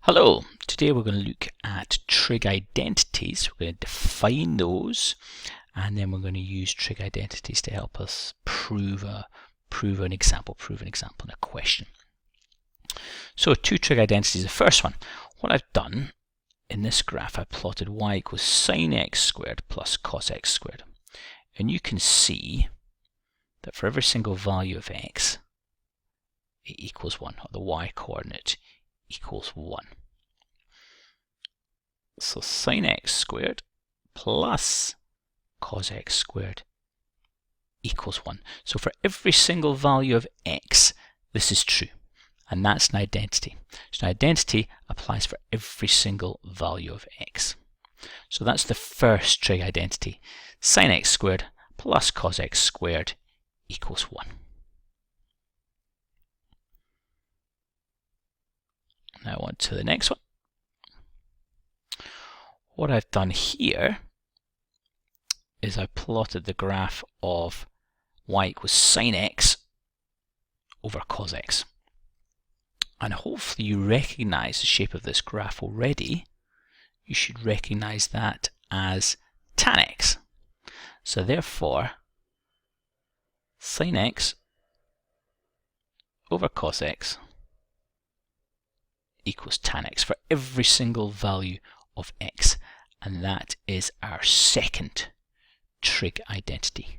Hello, today we're going to look at trig identities. We're going to define those and then we're going to use trig identities to help us prove an example in a question. So two trig identities. The first one, what I've done in this graph, I plotted y equals sine x squared plus cos x squared. And you can see that for every single value of x, it equals 1, or the y coordinate equals 1. So sine x squared plus cos x squared equals 1. So for every single value of x, this is true. And that's an identity. So an identity applies for every single value of x. So that's the first trig identity. Sine x squared plus cos x squared equals 1. Now on to the next one. What I've done here is I plotted the graph of y equals sine x over cos x. And hopefully you recognize the shape of this graph already. You should recognize that as tan x. So therefore, sine x over cos x equals tan x for every single value of x, and that is our second trig identity.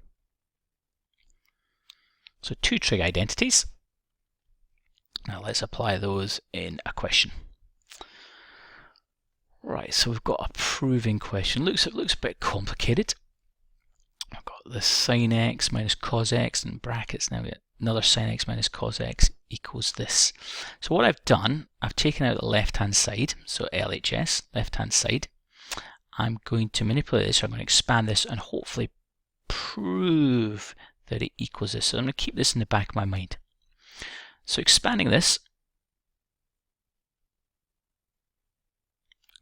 So two trig identities. Now let's apply those in a question. Right, so we've got a proving question. It looks a bit complicated. I've got this sine x minus cos x in brackets. Now we get another sine x minus cos x equals this. So what I've done, I've taken out the left hand side, so LHS, left hand side. I'm going to manipulate this, so I'm going to expand this and hopefully prove that it equals this. So I'm going to keep this in the back of my mind. So expanding this,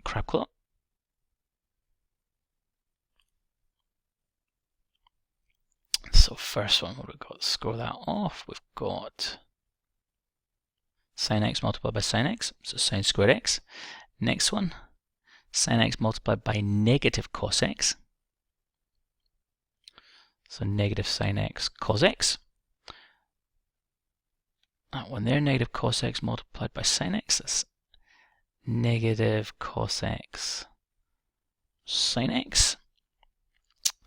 crab claw. So first one, what have we got? Score that off. We've got sine x multiplied by sine x, so sine squared x. Next one, sine x multiplied by negative cos x, so negative sine x cos x. That one there, negative cos x multiplied by sine x, that's negative cos x sine x.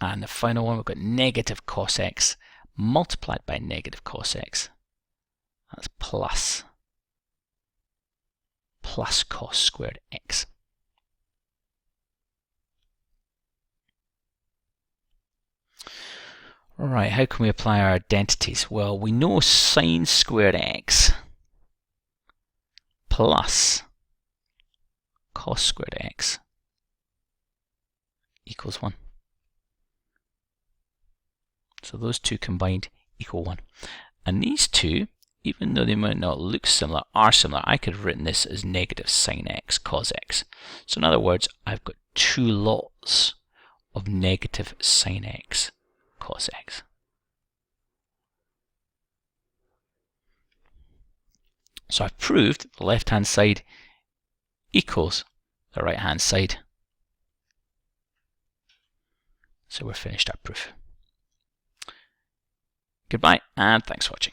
And the final one, we've got negative cos x multiplied by negative cos x. That's plus cos squared x. Right, how can we apply our identities? Well, we know sine squared x plus cos squared x equals 1. So those two combined equal 1. And these two, even though they might not look similar, are similar. I could have written this as negative sine x cos x. So in other words, I've got two lots of negative sine x cos x. So I've proved the left hand side equals the right hand side. So we're finished our proof. Goodbye and thanks for watching.